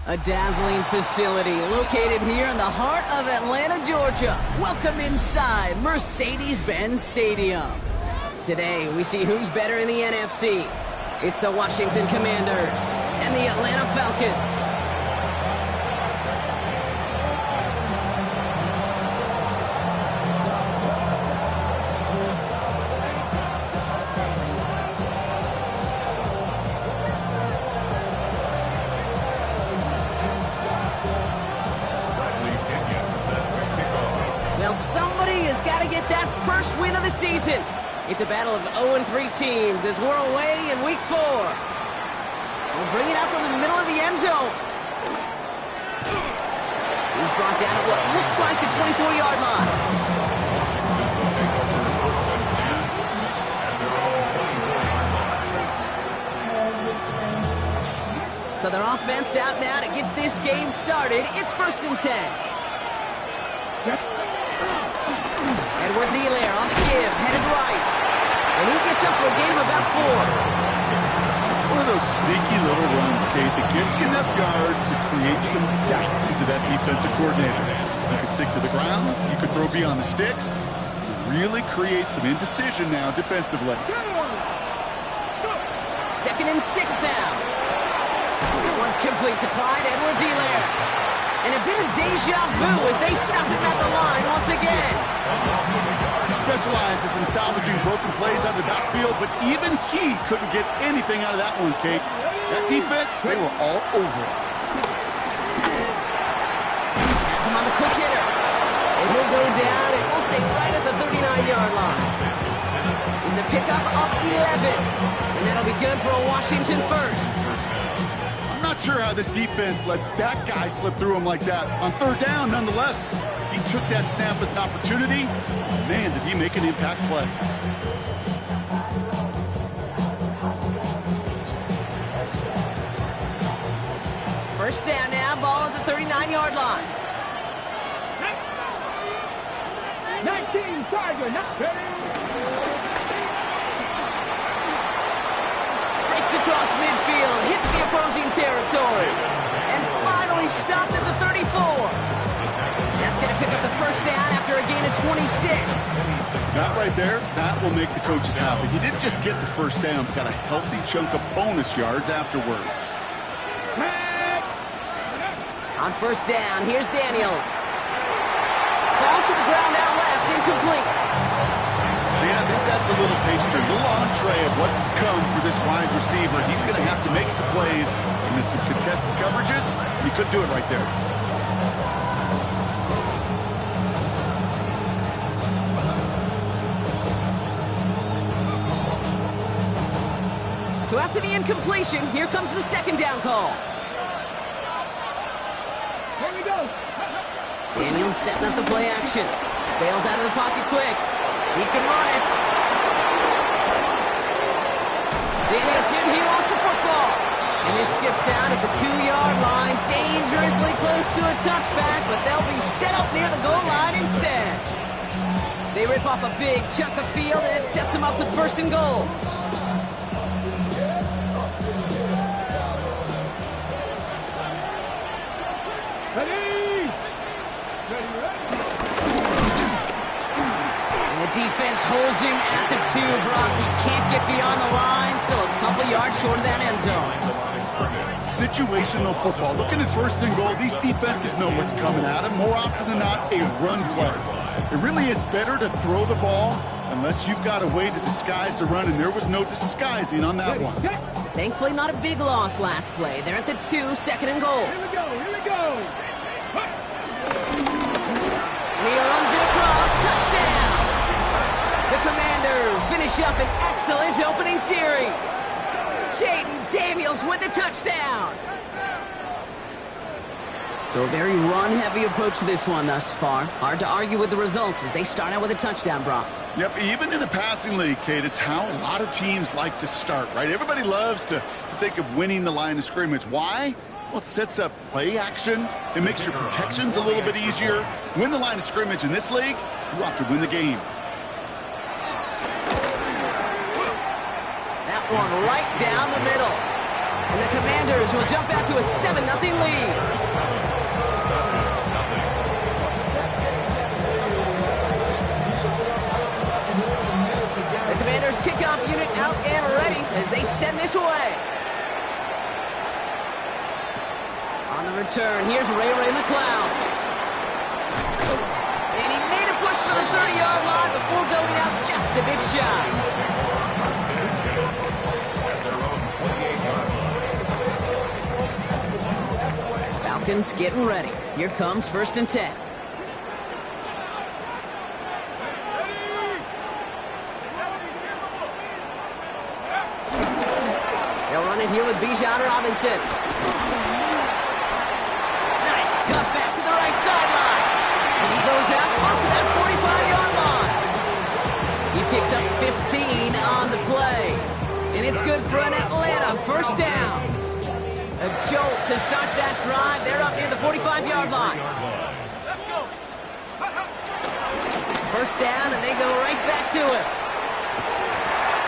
A dazzling facility located here in the heart of Atlanta, Georgia. Welcome inside Mercedes-Benz Stadium. Today, we see who's better in the NFC. It's the Washington Commanders and the Atlanta Falcons. Well, somebody has got to get that first win of the season. It's a battle of 0-3 teams as we're away in week 4. We'll bring it out from the middle of the end zone. He's brought down at what looks like the 24-yard line. So their offense out now to get this game started. It's 1st and 10. Edwards-Helaire on the give, headed right. And he gets up for a gain of about 4. It's one of those sneaky little runs, Kate, that gets you enough yards to create some doubt into that defensive coordinator. You could stick to the ground, you could throw beyond the sticks, really create some indecision now defensively. 2nd and 6 now. One's complete to Clyde Edwards-Helaire. And a bit of deja vu as they stop him at the line once again. He specializes in salvaging broken plays out of the backfield, but even he couldn't get anything out of that one, Kate. That defense, they were all over it. Has him on the quick hitter. And he'll go down, and we'll say right at the 39-yard line. It's a pickup of 11. And that'll be good for a Washington first. I'm not sure how this defense let that guy slip through him like that. On 3rd down, nonetheless, he took that snap as an opportunity. Man, did he make an impact play. First down now, ball at the 39-yard line. 19, Tiger, not ready. Breaks across midfield, hits the opposing territory, and finally stopped at the 34. That's going to pick up the first down after a gain of 26. That right there, that will make the coaches happy. He didn't just get the first down, but got a healthy chunk of bonus yards afterwards. On first down, here's Daniels. Falls to the ground out left, incomplete. Yeah, I think that's a little taster, a little entree of what's to come for this wide receiver. He's going to have to make some plays into some contested coverages. He could do it right there. So after the incompletion, here comes the 2nd down call. Here we go. Daniels setting up the play action. Bails out of the pocket quick. He can run it. Daniels hit, he lost the football. And this skips out at the 2-yard line. Dangerously close to a touchback, but they'll be set up near the goal line instead. They rip off a big chunk of field, and it sets them up with 1st and goal. Defense holds him at the 2, Brock. He can't get beyond the line, still a couple yards short of that end zone. Situational football. Looking at 1st and goal, these defenses know what's coming at them. More often than not, a run play. It really is better to throw the ball unless you've got a way to disguise the run, and there was no disguising on that one. Thankfully, not a big loss last play. They're at the 2, 2nd and goal. Here we go, here we go. And he runs it across, touchdown! The Commanders finish up an excellent opening series. Jaden Daniels with the touchdown. So a very run-heavy approach to this one thus far. Hard to argue with the results as they start out with a touchdown, Brock. Yep, even in a passing league, Kate, it's how a lot of teams like to start, right? Everybody loves to think of winning the line of scrimmage. Why? Well, it sets up play action. It makes your protections a little bit easier. Win the line of scrimmage in this league, you have to win the game. That one right down the middle. And the Commanders will jump out to a 7-0 lead. The Commanders kickoff unit out and ready as they send this away. On the return, here's Ray McCloud. And he made a push for the 30-yard line before going out just a bit shy. Falcons getting ready. Here comes 1st and 10. They'll run it here with Bijan Robinson. Nice cut back to the right sideline. And he goes out close to that 45-yard line. He picks up 15 on the play. And it's good for an Atlanta 1st down. A jolt to start that drive. They're up near the 45-yard line. 1st down, and they go right back to it.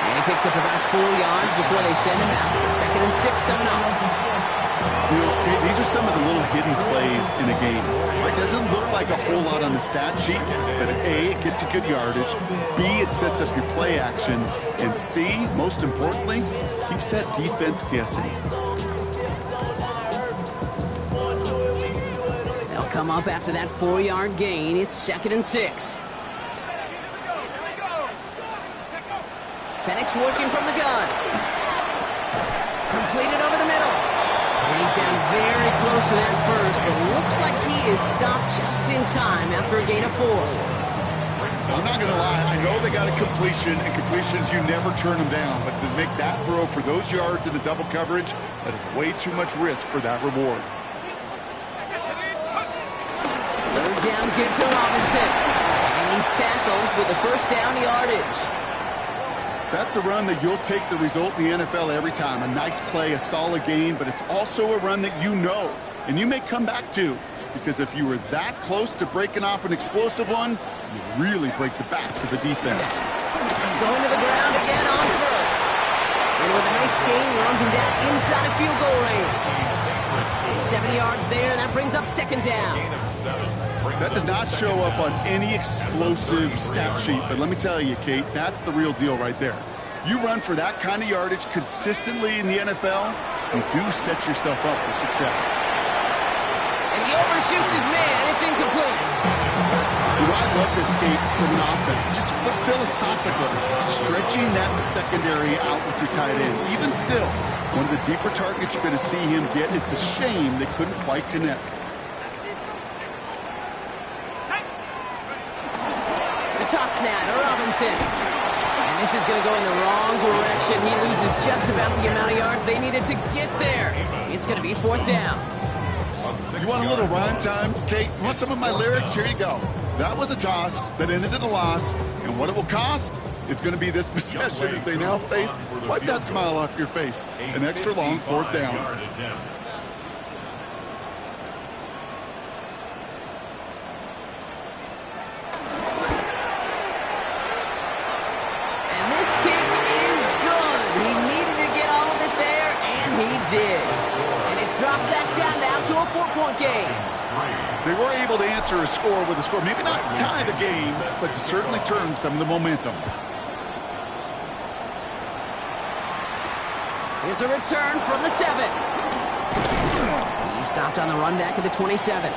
And he picks up about 4 yards before they send him out. So 2nd and 6 coming up. You know, these are some of the little hidden plays in a game. It doesn't look like a whole lot on the stat sheet, but A, it gets you good yardage, B, it sets up your play action, and C, most importantly, keeps that defense guessing. They'll come up after that 4-yard gain. It's 2nd and 6. Penix working from the gun. Completed over the middle. And he's down very close to that first, but looks like he is stopped just in time after a gain of 4. I'm not going to lie. I know they got a completion, and completions, you never turn them down. But to make that throw for those yards in the double coverage, that is way too much risk for that reward. 3rd down, give to Robinson. And he's tackled with the 1st down yardage. That's a run that you'll take the result in the NFL every time. A nice play, a solid game, but it's also a run that you know, and you may come back to, because if you were that close to breaking off an explosive one, you really break the backs of the defense. Going to the ground again on 1st. And with a nice gain, he runs him down inside of field goal range. 7 yards there, and that brings up 2nd down. That does not show up on any explosive stat sheet, but let me tell you, Kate, that's the real deal right there. You run for that kind of yardage consistently in the NFL, you do set yourself up for success. And he overshoots his man. It's incomplete. Well, I love this, Kate, from an offense. Just philosophically, stretching that secondary out with your tight end. Even still, one of the deeper targets you're going to see him get. It's a shame they couldn't quite connect. The toss now to Robinson. And this is going to go in the wrong direction. He loses just about the amount of yards they needed to get there. It's going to be 4th down. You want a little rhyme time, Kate? You want some of my lyrics? Here you go. That was a toss that ended in a loss, and what it will cost is going to be this possession as they now face. Wipe that smile off your face. An extra long 4th down. And this kick is good. He needed to get all of it there, and he did. And it's dropped back down now to a 4-point game. They were able to answer a score with a score. Maybe not to tie the game, but to certainly turn some of the momentum. Here's a return from the 7. He stopped on the run back at the 27.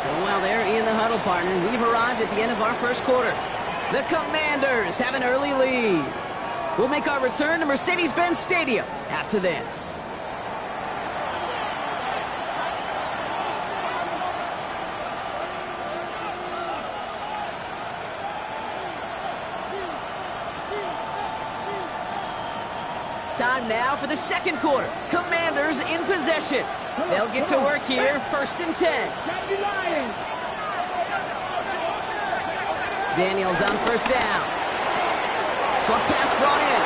So while they're in the huddle, partner, we've arrived at the end of our 1st quarter. The Commanders have an early lead. We'll make our return to Mercedes-Benz Stadium after this. Time now for the 2nd quarter. Commanders in possession. They'll get to work here, 1st and 10. Daniels on 1st down. Short pass brought in.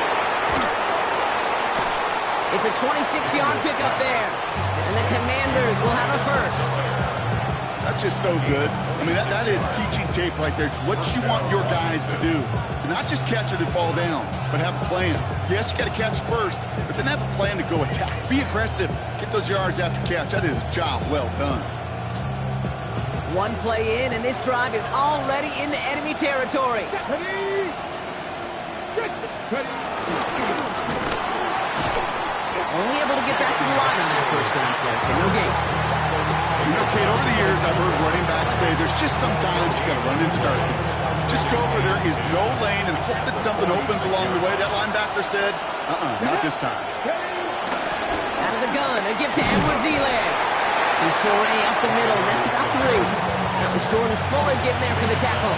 It's a 26-yard pickup there. And the Commanders will have a 1st. That's just so good. I mean, that is teaching tape right there. It's what you want your guys to do. To not just catch it and fall down, but have a plan. Yes, you got to catch it first, but then have a plan to go attack. Be aggressive. Get those yards after catch. That is a job well done. One play in, and this drive is already into enemy territory. Ready. Ready. Only able to get back to the line on that first down play, so no gain. You know, Kate, over the years, I've heard running backs say there's just sometimes you got to run into darkness. Just go where there is no lane and hope that something opens along the way. That linebacker said, not this time. Out of the gun, a give to Edwards-Helaire. His foray up the middle, and that's about 3. That was Jordan Fuller getting there for the tackle.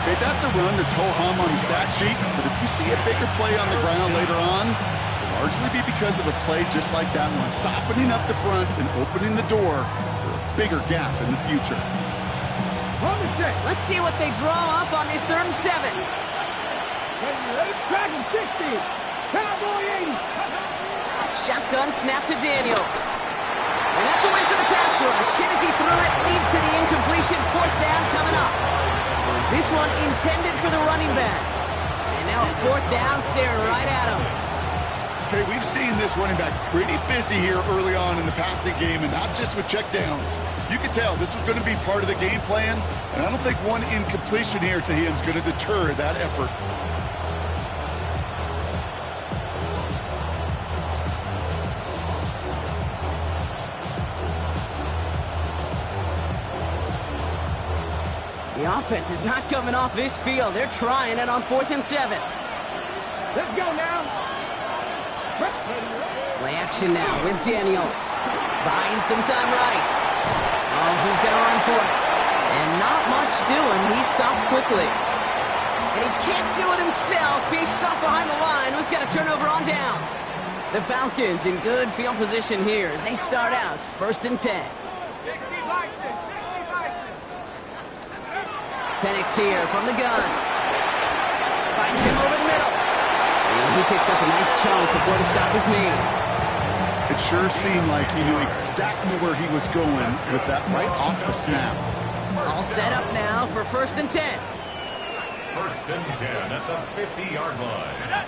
Okay, that's a run that's ho-hum on the stat sheet, but if you see a bigger play on the ground later on, it'll largely be because of a play just like that one, softening up the front and opening the door for a bigger gap in the future. Let's see what they draw up on this 3rd and 7. Dragon 60. Cowboy 80. Shotgun snap to Daniels. And that's a win for the pass rush. Hit as he threw it, leads to the incompletion. 4th down coming up. This one intended for the running back. And now a 4th down staring right at him. Okay, we've seen this running back pretty busy here early on in the passing game, and not just with checkdowns. You can tell this was going to be part of the game plan, and I don't think one incompletion here to him is going to deter that effort. The offense is not coming off this field. They're trying it on 4th and 7. Let's go now. Play action now with Daniels. Buying some time right. Oh, he's going to run for it. And not much doing. He stopped quickly. And he can't do it himself. He's stopped behind the line. We've got a turnover on downs. The Falcons in good field position here as they start out 1st and 10. 60 license. Penix here from the gun. Finds him over the middle. And he picks up a nice chunk before the stop is made. It sure seemed like he knew exactly where he was going with that right off the snap. All set up now for 1st and 10. 1st and 10 at the 50-yard line.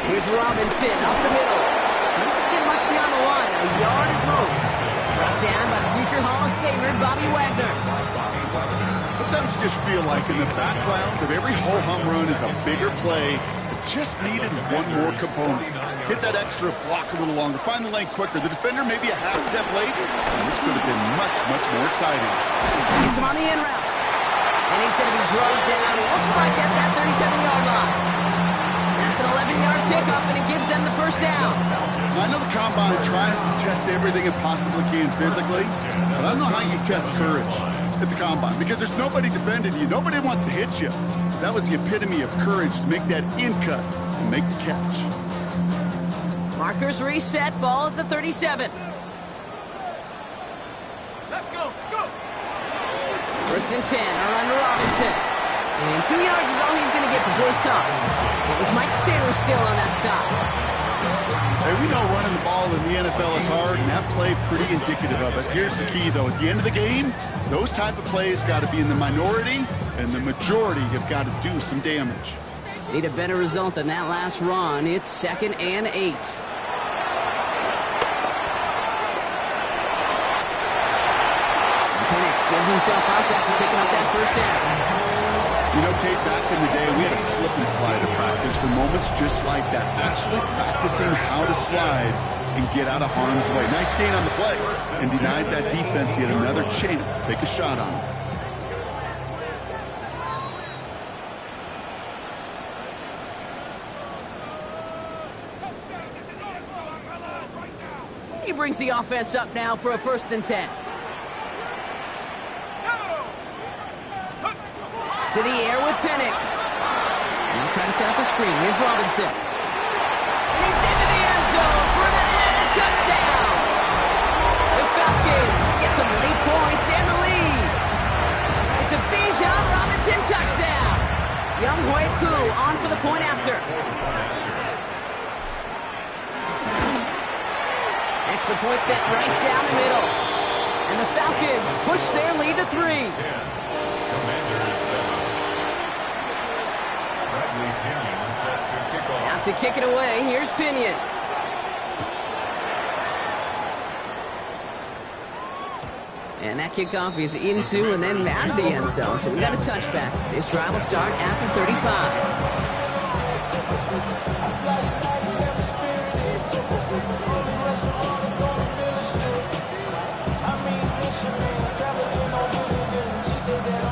Here's Robinson up the middle. He doesn't get much beyond the line, a yard at most. Brought down by the future Hall of Famer, Bobby Wagner. Sometimes you just feel like in the background of every ho-hum run is a bigger play that just needed one more component. Hit that extra block a little longer, find the lane quicker. The defender maybe a half step late, and this could have been much, much more exciting. Gets him on the in route. And he's going to be drugged down, looks like at that 37-yard line. That's an 11-yard pickup, and it gives them the 1st down. Now, I know the Combine tries to test everything it possibly can physically, but I don't know how you test courage at the Combine, because there's nobody defending you. Nobody wants to hit you. That was the epitome of courage to make that in cut and make the catch. Markers reset, ball at the 37. Let's go. 1st and 10, a run to Robinson. And 2 yards is all he's going to get before he's caught. It was Mike Sanders still on that stop. Hey, we know running the ball in the NFL is hard, and that play pretty indicative of it. Here's the key, though. At the end of the game, those type of plays got to be in the minority, and the majority have got to do some damage. Need a better result than that last run. It's 2nd and 8. Penix gives himself up after picking up that 1st down. You know, Kate, back in the day, we had a slip and slide of practice for moments just like that. Actually practicing how to slide and get out of harm's way. Nice gain on the play, and denied that defense yet another chance to take a shot on him. He brings the offense up now for a 1st and 10. To the air with Penix. Now trying to set up the screen. Here's Robinson. And he's into the end zone for an Atlanta touchdown. The Falcons get some late points and the lead. It's a Bijan Robinson touchdown. Young Hui Koo on for the point after. Extra point set right down the middle. And the Falcons push their lead to 3. Commanders 7. Bradley Pinion set to kick off. Out to kick it away, here's Pinion. And that kickoff is into and then out of the end zone. So we got a touchback. This drive will start after 35.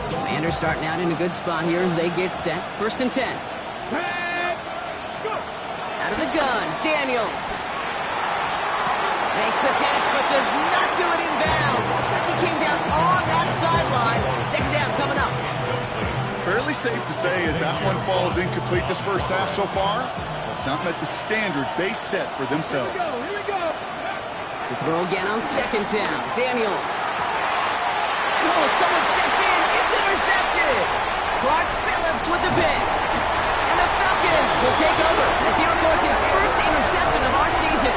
Commanders starting out in a good spot here as they get set. 1st and 10. Out of the gun, Daniels. Makes the catch, but does not do it in bounds. Looks like he came down on that sideline. 2nd down coming up. Fairly safe to say as that one falls incomplete this first half so far. That's not met the standard they set for themselves. Here we go. To throw again on 2nd down, Daniels. Oh, someone stepped in. It's intercepted. Clark Phillips with the pick. And the Falcons will take over as he records his first interception of our season.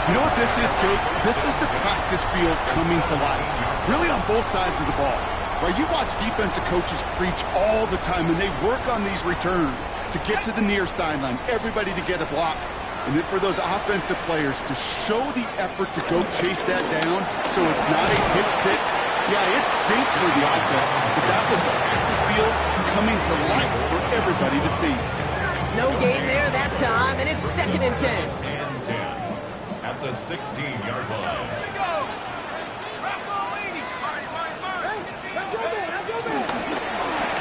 You know what this is, Kate? This is the practice field coming to life. Really on both sides of the ball. Right, you watch defensive coaches preach all the time, and they work on these returns to get to the near sideline, everybody to get a block. And then for those offensive players to show the effort to go chase that down so it's not a pick six. Yeah, it stinks for the offense, but that was a practice field coming to life for everybody to see. No gain there that time, and it's 2nd and 10. And 10 at the 16-yard line.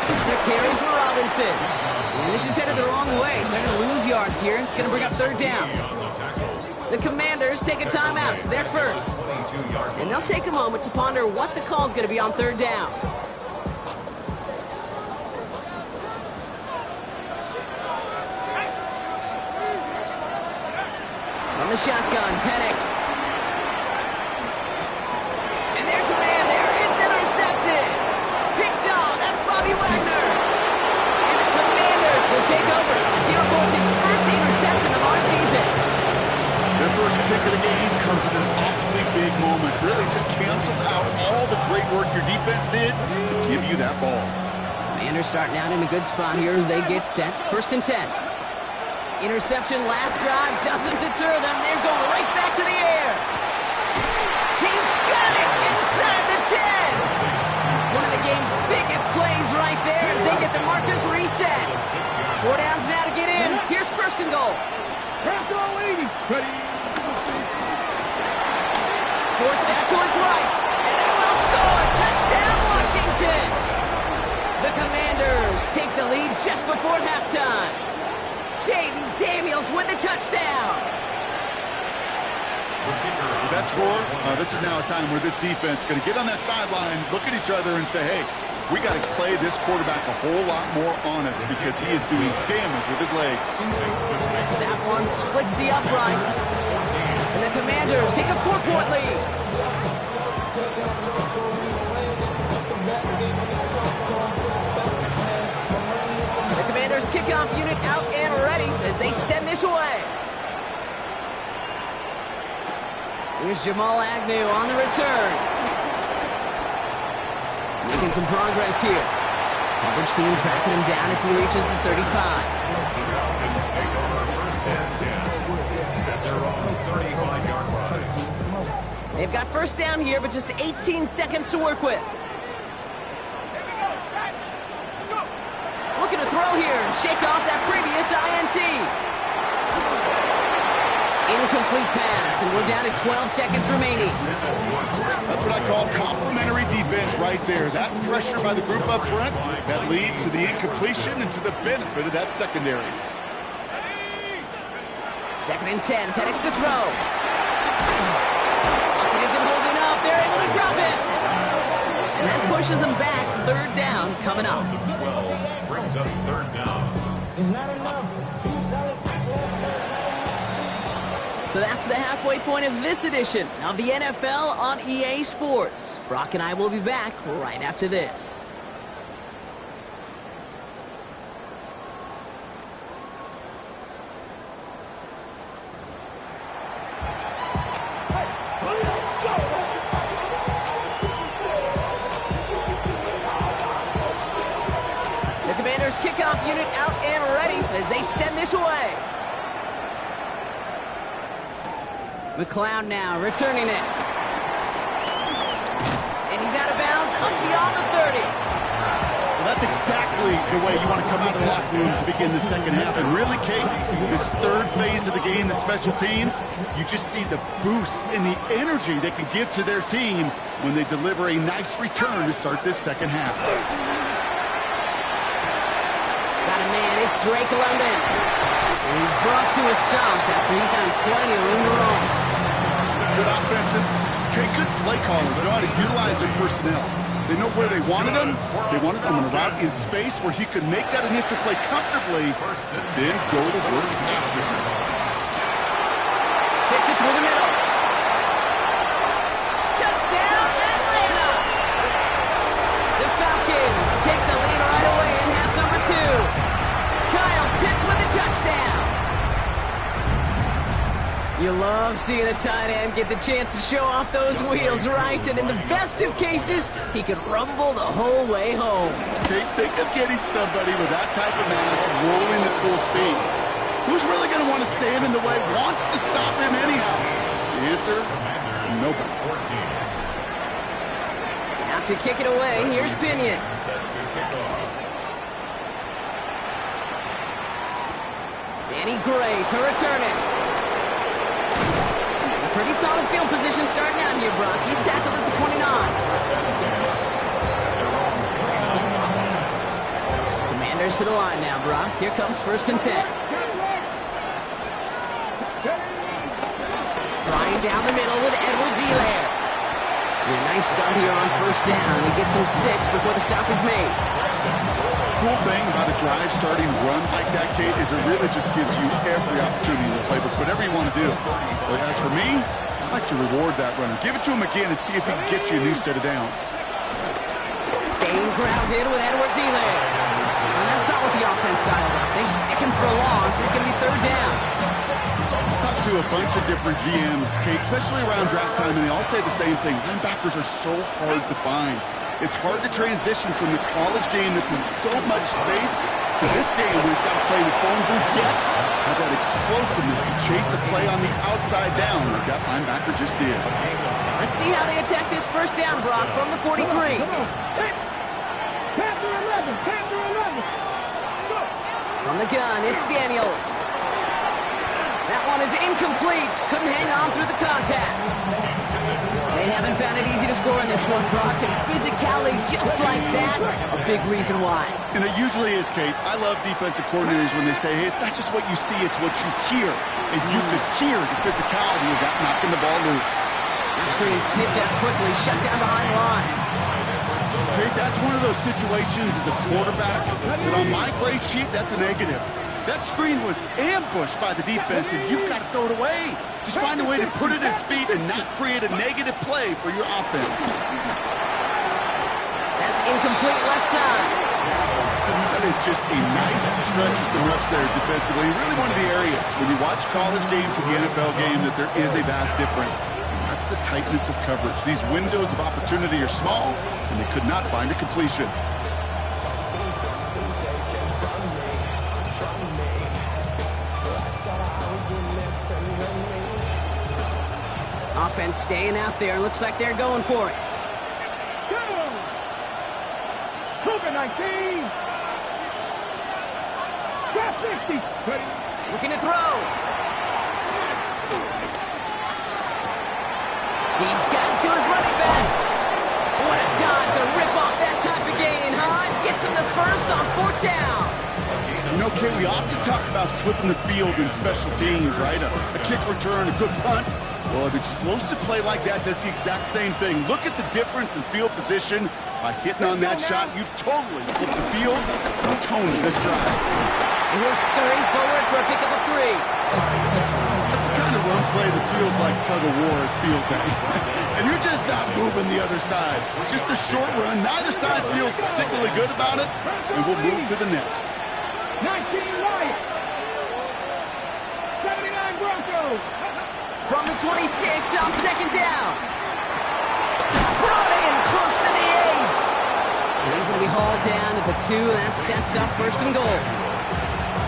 Another carry for Robinson. And this is headed the wrong way. They're going to lose yards here. It's going to bring up 3rd down. The Commanders take a timeout. It's their first. And they'll take a moment to ponder what the call is going to be on 3rd down. From the shotgun, Penix. And there's a man there. It's intercepted. Picked off. That's Bobby Wagner. And the Commanders will take over as he records his first interception of our season. Their first pick of the game comes at an awfully big moment. Really just cancels out all the great work your defense did to give you that ball. Commanders starting out in a good spot here as they get set. 1st and 10. Interception last drive doesn't deter them. They're going right back to the air. He's got it inside the 10. One of the game's biggest plays right there as they get the markers reset. 4 downs now to get in. Here's 1st and goal. Forced out to his right. And they will score. Touchdown, Washington. The Commanders take the lead just before halftime. Jaden Daniels with the touchdown. With that score, this is now a time where this defense is going to get on that sideline, look at each other and say, hey, we got to play this quarterback a whole lot more honest because he is doing damage with his legs. That one splits the uprights. And the Commanders take a 4-point lead. The Commanders kickoff unit out and ready as they send this away. Here's Jamal Agnew on the return. Making some progress here. Coverage team tracking him down as he reaches the 35. Falcons take over 1st and 10 at their own 35-yard line. They've got 1st down here, but just 18 seconds to work with. Looking to throw here and shake off that previous INT. Incomplete pass, and we're down to 12 seconds remaining. That's what I call complimentary defense right there. That pressure by the group up front, that leads to the incompletion and to the benefit of that secondary. 2nd and 10, Penix to throw. It isn't holding up, they're able to drop it. And that pushes them back, 3rd down coming up. 12 brings up 3rd down. So that's the halfway point of this edition of the NFL on EA Sports. Brock and I will be back right after this. Commanders kickoff unit out and ready as they send this away. McLeod now returning it. And he's out of bounds up beyond the 30. Well, that's exactly the way you want to come out of the locker room to begin the second half. And really, Kate, this third phase of the game, the special teams, you just see the boost and the energy they can give to their team when they deliver a nice return to start this second half. Got a man, it's Drake London. And he's brought to a stop after he found plenty of room to roam. Good offenses. Okay, good play callers. They know how to utilize their personnel. They know where they wanted him. They wanted him on a route in space where he could make that initial play comfortably, then go to work after. Fits it through the middle. Touchdown, Atlanta! The Falcons take the lead right away in half number 2. Kyle Pitts with the touchdown. You love seeing a tight end get the chance to show off those wheels, right? And in the best of cases, he could rumble the whole way home. Think of getting somebody with that type of mass rolling at full speed. Who's really going to want to stand in the way, wants to stop him anyhow? The answer, nobody. Now to kick it away, here's Pinion. Danny Gray to return it. Pretty solid field position starting out here, Brock. He's tackled at the 29. Commanders to the line now, Brock. Here comes 1st and 10. Flying down the middle with Edwards-Helaire. A nice start here on 1st down. He gets him 6 before the stop is made. Cool thing about a drive starting run like that, Kate, is it really just gives you every opportunity in the playbook, whatever you want to do. But as for me, I like to reward that runner. Give it to him again and see if he can get you a new set of downs. Staying grounded with Edwards-Helaire. And that's not what the offense dialed up. They stick him for a loss. It's going to be 3rd down. I talked to a bunch of different GMs, Kate, especially around draft time, and they all say the same thing. Linebackers are so hard to find. It's hard to transition from the college game that's in so much space to this game we've got to play with phone booth yet. Have that explosiveness to chase a play on the outside down like that linebacker just did. Let's see how they attack this 1st down, Brock, from the 43. From the gun, it's Daniels. That one is incomplete. Couldn't hang on through the contact. They haven't found it easy to score in this one, Brock, and physicality just like that, a big reason why. And it usually is, Kate. I love defensive coordinators when they say, hey, it's not just what you see, it's what you hear. And you could hear the physicality of that knocking the ball loose. That screen sniffed out quickly, shut down behind the line. Kate, that's one of those situations as a quarterback that on my grade sheet, that's a negative. That screen was ambushed by the defense, and you've got to throw it away. Just find a way to put it at his feet and not create a negative play for your offense. That's incomplete left side. That is just a nice stretch of some reps there defensively. Really one of the areas when you watch college game to the NFL game that there is a vast difference. And that's the tightness of coverage. These windows of opportunity are small, and they could not find a completion. Offense staying out there. Looks like they're going for it. Go! Cougar 19! Grab 60! Ready? Looking to throw. He's got to his running back. What a time to rip off that type of gain, huh? And gets him the 1st on 4th down. You know, Kate, we often talk about flipping the field in special teams, right? A kick return, a good punt. Well, an explosive play like that does the exact same thing. Look at the difference in field position. By hitting on that shot, you've totally flipped the field and the tone of this drive. And he'll scurry forward for a pickup of 3. That's the kind of run play that feels like tug-of-war at field day. And you're just not moving the other side. Just a short run. Neither side feels particularly good about it. And we'll move to the next. 19 Lions! 79 Broncos! From the 26 on 2nd down. Brought in close to the 8. And he's going to be hauled down at the 2, and that sets up 1st and goal.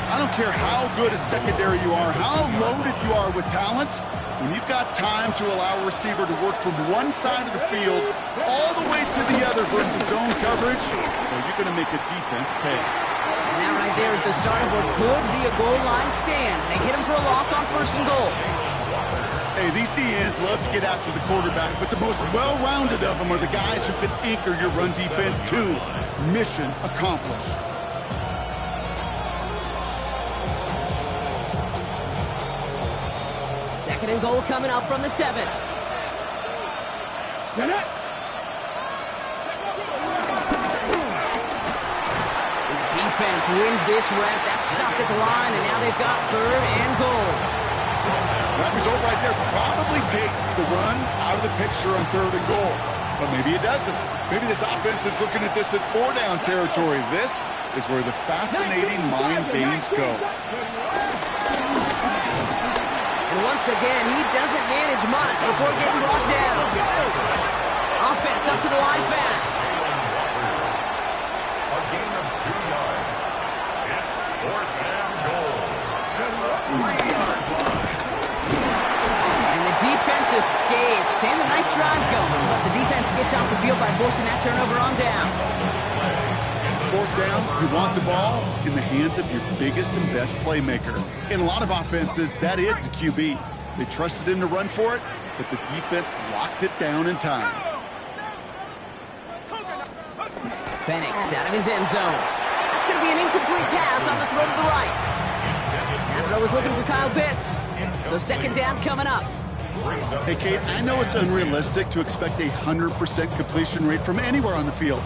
I don't care how good a secondary you are, how loaded you are with talent, when you've got time to allow a receiver to work from one side of the field all the way to the other versus zone coverage, well, you're going to make a defense pay. And that right there is the start of what could be a goal line stand. They hit him for a loss on 1st and goal. Hey, these DNs love to get after the quarterback, but the most well-rounded of them are the guys who can anchor your run defense too. Mission accomplished. Second and goal coming up from the 7. Get it. And the defense wins this rep. That's stopped at the line, and now they've got 3rd and goal. That result right there probably takes the run out of the picture on 3rd and goal. But maybe it doesn't. Maybe this offense is looking at this at 4-down territory. This is where the fascinating mind games go. And once again, he doesn't manage much before getting brought down. Offense up to the line fast. A gain of 2 yards. It's 4th and goal. 3-yard line. And the defense escapes. And a nice drive going. But the defense gets off the field by forcing that turnover on downs. 4th down, you want the ball in the hands of your biggest and best playmaker. In a lot of offenses, that is the QB. They trusted him to run for it, but the defense locked it down in time. Penix out of his end zone. That's going to be an incomplete pass on the throw to the right. That throw was looking for Kyle Pitts. So 2nd down coming up. Hey, Kate, I know it's unrealistic to expect a 100% completion rate from anywhere on the field.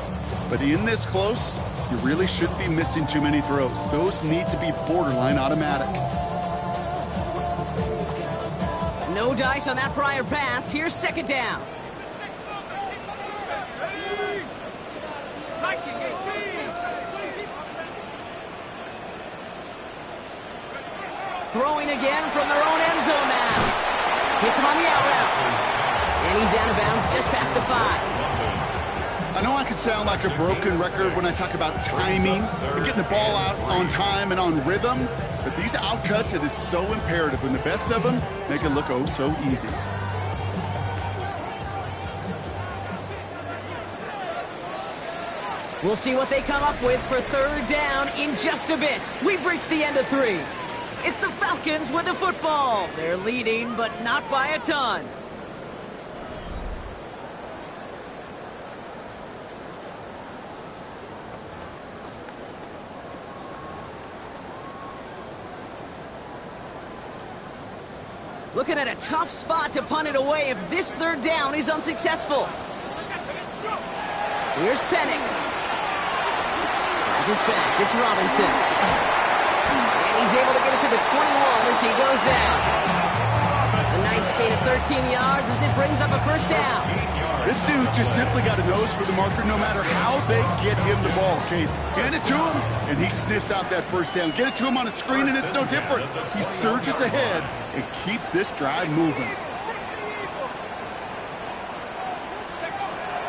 But in this close, you really shouldn't be missing too many throws. Those need to be borderline automatic. No dice on that prior pass. Here's 2nd down. Throwing again from their own end zone now. Hits him on the out route. And he's out of bounds just past the 5. I know I could sound like a broken record when I talk about timing and getting the ball out on time and on rhythm, but these outcuts, it is so imperative, and the best of them make it look oh so easy. We'll see what they come up with for 3rd down in just a bit. We've reached the end of 3. It's the Falcons with the football. They're leading, but not by a ton. Looking at a tough spot to punt it away if this 3rd down is unsuccessful. Here's Penix. Finds his back. It's Robinson. And he's able to get it to the 21 as he goes down. A nice gain of 13 yards as it brings up a 1st down. This dude just simply got a nose for the marker no matter how they get him the ball, Kate. Hand it to him, and he sniffs out that 1st down. Get it to him on a screen, and it's no different. He surges ahead and keeps this drive moving.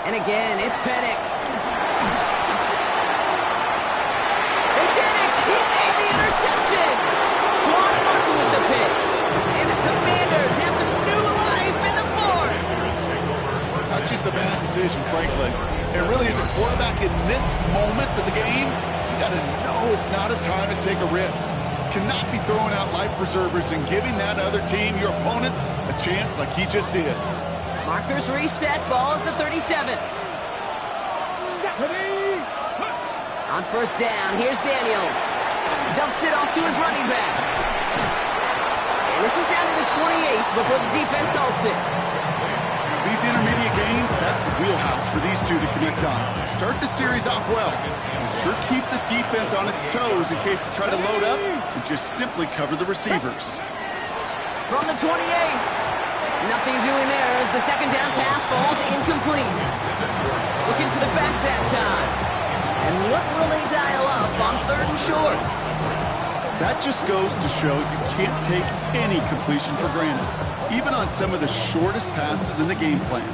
And again, it's Penix. They did it! He made the interception! Quan Martin with the pick. And the Commanders have some new life in the 4th. Not just a bad decision, frankly. And really, as a quarterback in this moment of the game, you got to know it's not a time to take a risk. Cannot be throwing out life preservers and giving that other team, your opponent, a chance like he just did. Markers reset, ball at the 37. On 1st down, here's Daniels. Dumps it off to his running back. And this is down to the 28 before the defense halts it. These intermediate gains, that's the wheelhouse for these two to connect on. Start the series off well. It sure keeps the defense on its toes in case they try to load up and just simply cover the receivers. From the 28. Nothing doing there as the 2nd down pass falls incomplete. Looking for the back that time. And what will they dial up on 3rd and short? That just goes to show you can't take any completion for granted, even on some of the shortest passes in the game plan.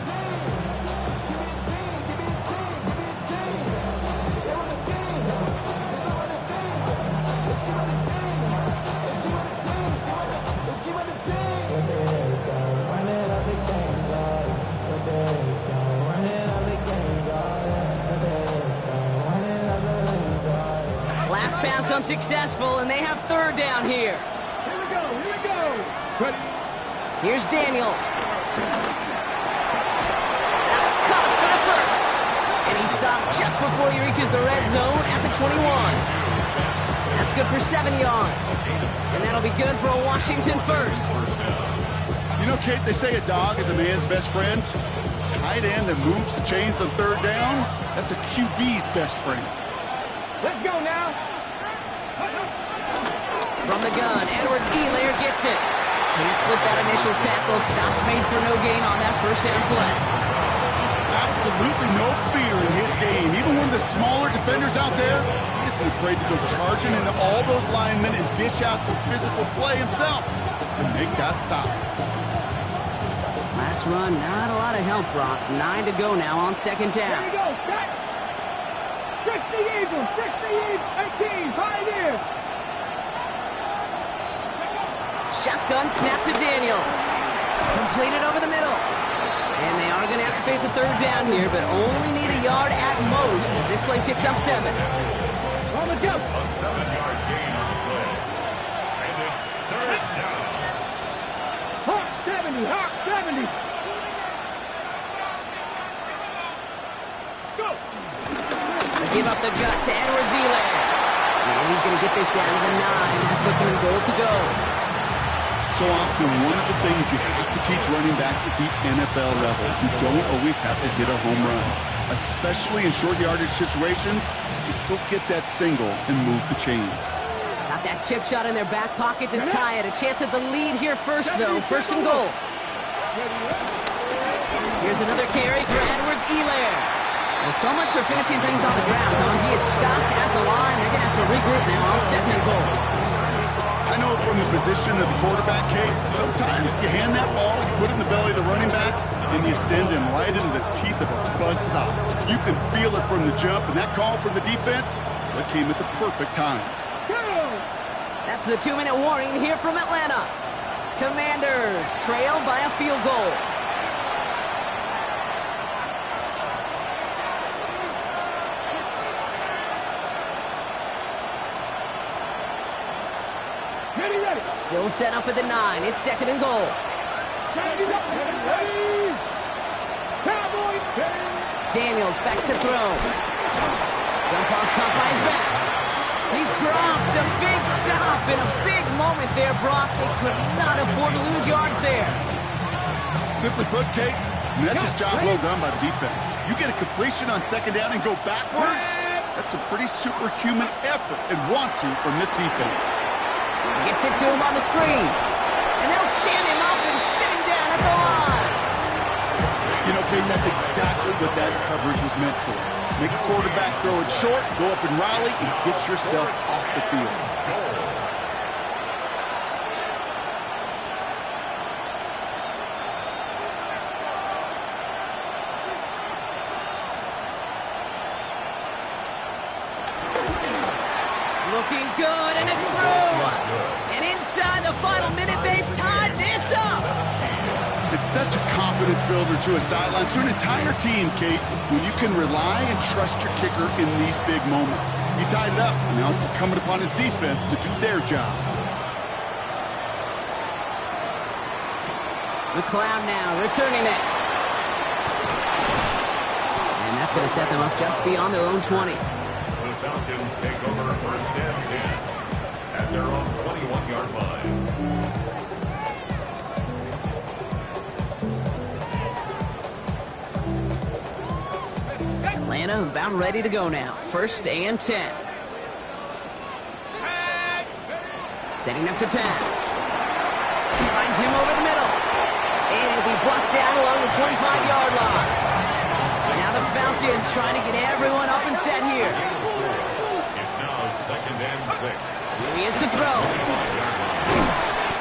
pass unsuccessful, and they have third down here. Here we go, here we go. Ready? Here's Daniels. That's caught for the first. And he stopped just before he reaches the red zone at the 21. That's good for 7 yards. And that'll be good for a Washington first. You know, Kate, they say a dog is a man's best friend. Tight end that moves the chains on third down, that's a QB's best friend. Let's go now. From the gun, Edwards-Helaire gets it. Can't slip that initial tackle. Stops made for no gain on that first down play. Absolutely no fear in his game. Even one of the smaller defenders out there, he isn't afraid to go charging into all those linemen and dish out some physical play himself to make that stop. Last run, not a lot of help, Brock. 9 to go now on second Here down. we go, set. 60 Eagles, 18, Pioneer. Shotgun snap to Daniels. Completed over the middle. And they are going to have to face a third down here, but only need a yard at most as this play picks up 7. On the jump. A 7-yard gain on the play. And it's third down. Hawk 70, Hawk 70. Let's go. They give up the gut to Edwards-Helaire. And he's going to get this down to the 9. That puts him in goal to go. So often, one of the things you have to teach running backs at the NFL level, you don't always have to hit a home run. Especially in short yardage situations, just go get that single and move the chains. Got that chip shot in their back pocket to tie it. A chance at the lead here first, though. First and goal. Here's another carry for Edwards-Helaire. Well, so much for finishing things on the ground, though. He is stopped at the line. They're going to have to regroup now on second and goal. I know from the position of the quarterback, Kate, sometimes you hand that ball, you put it in the belly of the running back, and you send him right into the teeth of a buzzsaw. You can feel it from the jump, and that call from the defense, that came at the perfect time. That's the 2-minute warning here from Atlanta. Commanders trail by a field goal. Ready. Still set up at the 9. It's second and goal. Ready. Cowboys. Daniels back to throw. Jump off caught by his back. He's dropped. A big stop and a big moment there, Brock. They could not afford to lose yards there. Simply put, Kate, that's just job well done by the defense. You get a completion on second down and go backwards, that's a pretty superhuman effort and want-to from this defense. Gets it to him on the screen. And they'll stand him up and sit him down at the line. You know, Kate, that's exactly what that coverage was meant for. Make the quarterback throw it short, go up and rally, and get yourself off the field. Looking good, and it's through. And inside the final minute, they've tied this up. It's such a confidence builder to a sideline, to an entire team, Kate, when you can rely and trust your kicker in these big moments. He tied it up, and now it's incumbent upon his defense to do their job. McLeod now returning it. And that's going to set them up just beyond their own 20. The Falcons take over first and 10 at their own 21-yard line. Atlanta about ready to go now. First and 10. Setting up to pass. Finds him over the middle. And he'll be brought down along the 25-yard line. Now the Falcons trying to get everyone up and set here. It's now second and 6. Here he is to throw.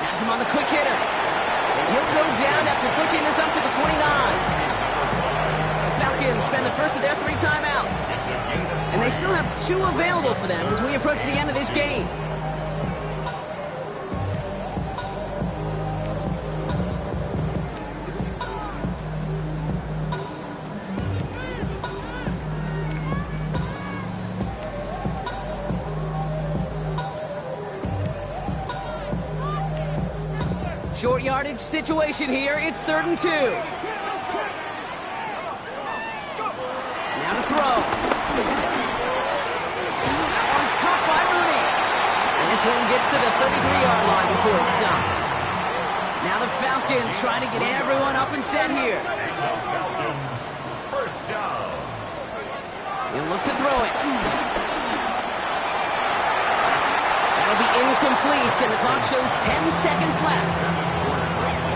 Has him on the quick hitter. And he'll go down after pushing this up to the 29. Falcons spend the first of their 3 timeouts. And they still have 2 available for them as we approach the end of this game. Short yardage situation here. It's 3rd and 2. Now to throw. That one's caught by Mooney. And this one gets to the 33-yard line before it's stopped. Now the Falcons trying to get everyone up and set here. Falcons, first down. He'll look to throw it. That'll be incomplete, and the clock shows 10 seconds left.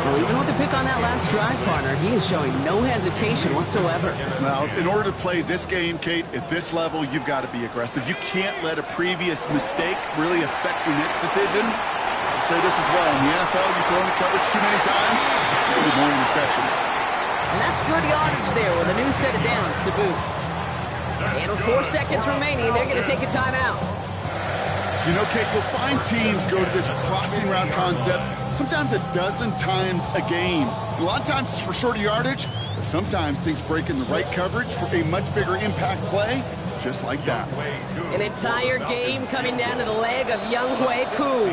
Well, even with the pick on that last drive, partner, he is showing no hesitation whatsoever. Now, in order to play this game, Kate, at this level, you've got to be aggressive. You can't let a previous mistake really affect your next decision. I'll say this as well. In the NFL, you throw into coverage too many times, there'll be more interceptions. And that's good yardage there with a new set of downs to boot. And with 4 seconds remaining, they're going to take a timeout. You know, Kate, you'll find teams go to this crossing route concept sometimes a dozen times a game. A lot of times it's for shorter yardage, but sometimes things break in the right coverage for a much bigger impact play, just like that. An entire game coming down to the leg of Younghoe Koo.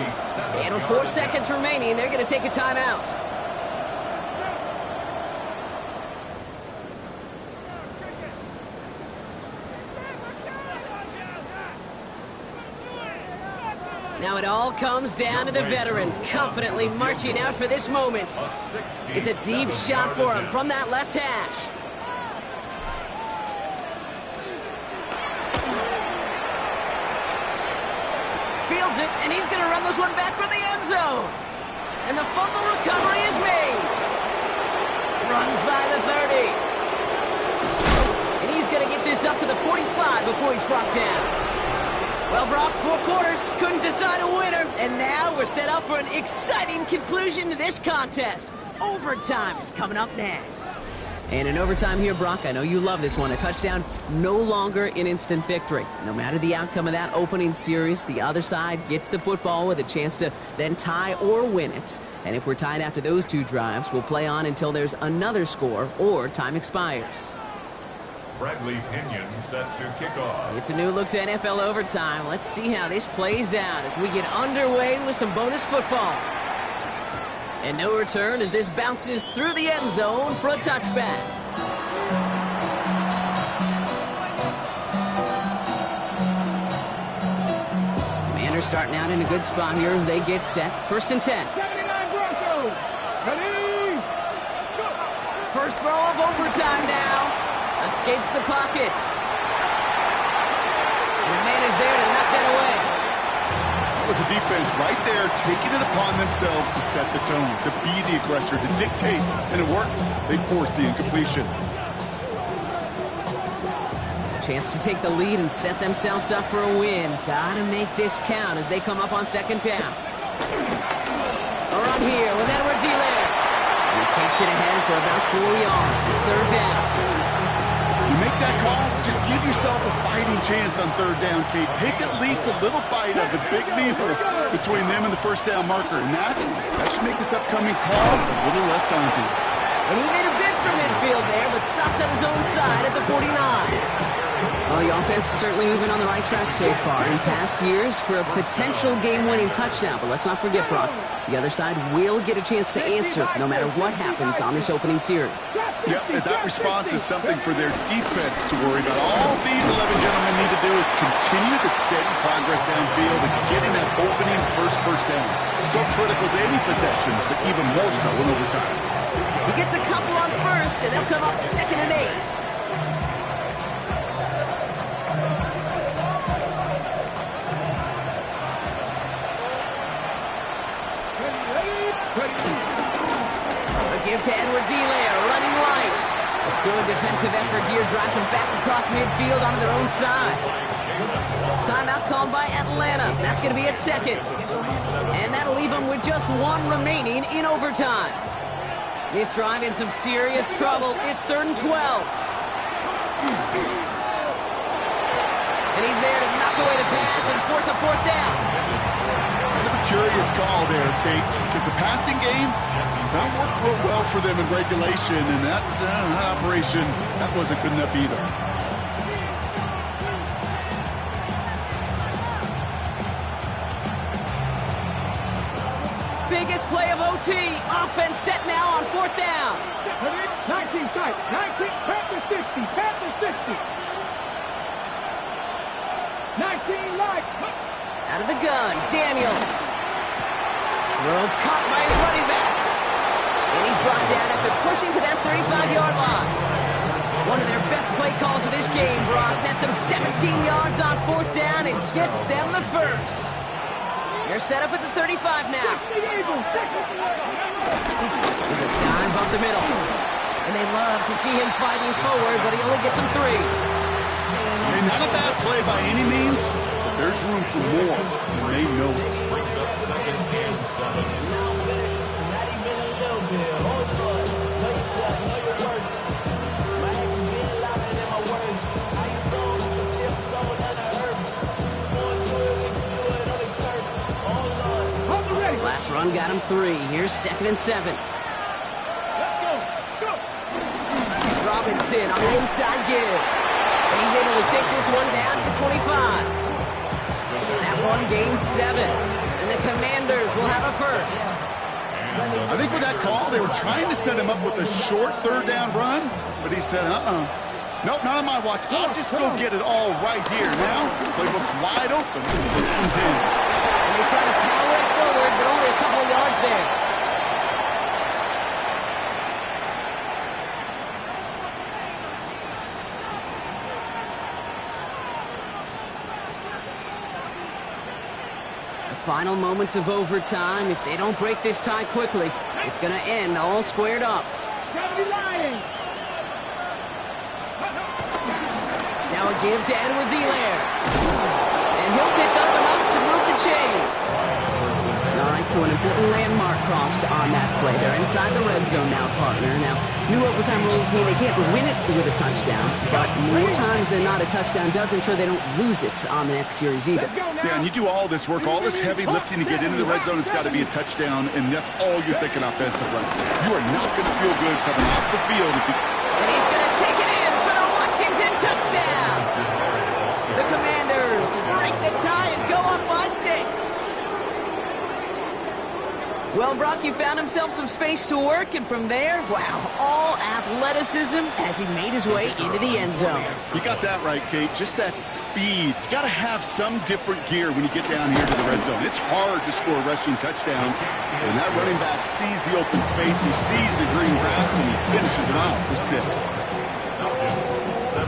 And with 4 seconds remaining, they're going to take a timeout. Now it all comes down to the veteran, confidently marching out for this moment. It's a deep shot for him from that left hash. Fields it, and he's going to run this one back for the end zone. And the fumble recovery is made. Runs by the 30. And he's going to get this up to the 45 before he's brought down. Well, Brock, 4 quarters, couldn't decide a winner, and now we're set up for an exciting conclusion to this contest. Overtime is coming up next. And in overtime here, Brock, I know you love this one. A touchdown, no longer an instant victory. No matter the outcome of that opening series, the other side gets the football with a chance to then tie or win it. And if we're tied after those 2 drives, we'll play on until there's another score or time expires. Bradley Pinion set to kick off. It's a new look to NFL overtime. Let's see how this plays out as we get underway with some bonus football. And no return as this bounces through the end zone for a touchback. Commanders starting out in a good spot here as they get set. 1st and 10. 79 Broncos. Ready? First throw of overtime now. Escapes the pocket. And the man is there to knock that away. That was a defense right there taking it upon themselves to set the tone, to be the aggressor, to dictate, and it worked. They forced the incompletion. Chance to take the lead and set themselves up for a win. Gotta make this count as they come up on 2nd down. A run here with Edwards-Helaire. He takes it ahead for about 4 yards. It's 3rd down. You make that call to just give yourself a fighting chance on 3rd down, Kate. Take at least a little bite of the big needle between them and the 1st down marker. And that should make this upcoming call a little less daunting. And he made a bid for midfield there, but stopped on his own side at the 49. Well, the offense is certainly moving on the right track so far in past years for a potential game-winning touchdown. But let's not forget, Brock, the other side will get a chance to answer no matter what happens on this opening series. Yep, and that response is something for their defense to worry about. All these 11 gentlemen need to do is continue the steady progress downfield and getting that opening first down. So critical to any possession, but even more so in overtime. He gets a couple on 1st, and they'll come up 2nd and 8. Give to Edwards-Helaire, running light. Good defensive effort here, drives them back across midfield onto their own side. Timeout called by Atlanta. That's going to be at 2nd. And that'll leave them with just 1 remaining in overtime. This drive in some serious trouble. It's 3rd and 12. And he's there to knock away the pass and force a 4th down. Kind of a curious call there, Kate, because the passing game has not worked real well for them in regulation, and that operation, that wasn't good enough either. biggest play of OT. Offense set now on 4th down. 19 tight. 19, Panther 60. Panther 60. 19 light. Out of the gun, Daniels. Throw caught by his running back. And he's brought down after pushing to that 35-yard line. One of their best play calls of this game, Brock. That's some 17 yards on 4th down and gets them the first. They're set up at the 35 now. There's a dive up the middle. And they love to see him fighting forward, but he only gets them 3. And not a bad play by any means, but there's room for more, and they know it. Brings up 2nd and 7. Last run got him 3. Here's 2nd and 7. Robinson on the inside give. And he's able to take this one down to the 25. That one gains 7. And the Commanders will have a first. I think with that call, they were trying to set him up with a short 3rd down run, but he said, nope, not on my watch. I'll just go get it all right here. Now, playbook's wide open. 1st and 10. And they try to power it forward, but only a couple of yards there. Final moments of overtime. If they don't break this tie quickly, it's going to end all squared up. Now a give to Edwards-Helaire. And he'll pick up enough to move the chains. All right, so an important landmark crossed on that play. They're inside the red zone now, partner. Now, new overtime rules mean they can't win it with a touchdown, but more times than not, a touchdown does ensure they don't lose it on the next series either. Yeah, and you do all this work, all this heavy lifting to get into the red zone, it's got to be a touchdown, and that's all you're thinking offensively. You are not going to feel good coming off the field if you... And he's going to take it in for the Washington touchdown. The Commanders break the tie and go up by 6. Well, Brock, he found himself some space to work, and from there, wow, all athleticism as he made his way into the end zone. You got that right, Kate. Just that speed. You got to have some different gear when you get down here to the red zone. It's hard to score rushing touchdowns. When that running back sees the open space, he sees the green grass, and he finishes it off for 6. 17.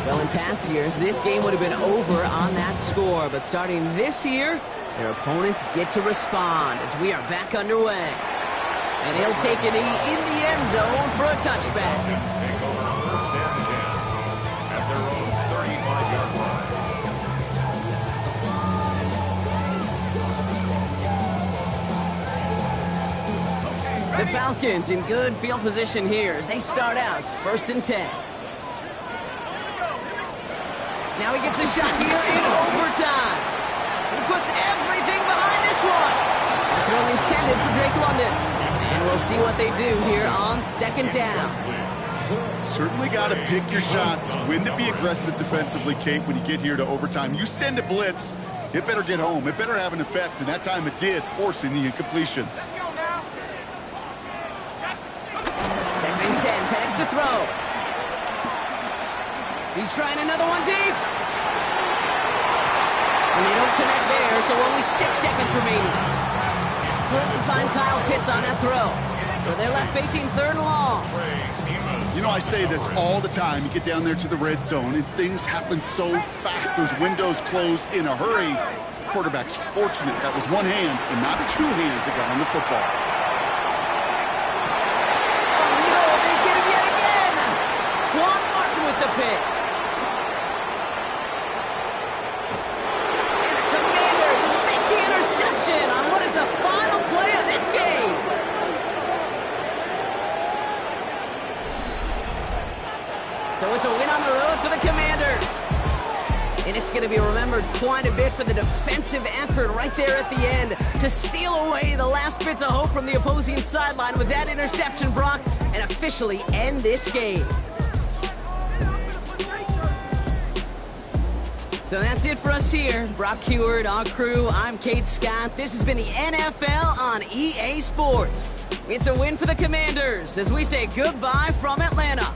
Well, in past years, this game would have been over on that score, but starting this year, their opponents get to respond as we are back underway. And he'll take a knee in the end zone for a touchback. Falcons take over 1st and 10 at their own 35-yard line. The Falcons in good field position here as they start out 1st and 10. Now he gets a shot here in overtime. He puts everything behind this one. That throw intended for Drake London. And we'll see what they do here on 2nd down. Certainly got to pick your shots. When to be aggressive defensively, Kate, when you get here to overtime. You send a blitz, it better get home. It better have an effect, and that time it did, forcing the incompletion. 2nd and 10, Penix to throw. He's trying another one deep. And they don't connect there, so only 6 seconds remaining. Couldn't find Kyle Pitts on that throw. So they're left facing 3rd and long. You know, I say this all the time. You get down there to the red zone, and things happen so fast. Those windows close in a hurry. Quarterback's fortunate that was one hand and not 2 hands that got on the football. Oh, no, they get him yet again. Quan Martin with the pick. And the Commanders make the interception on what is the final play of this game. So it's a win on the road for the Commanders. And it's going to be remembered quite a bit for the defensive effort right there at the end to steal away the last bits of hope from the opposing sideline with that interception, Brock, and officially end this game. So that's it for us here. Brock Heward, our crew, I'm Kate Scott. This has been the NFL on EA Sports. It's a win for the Commanders as we say goodbye from Atlanta.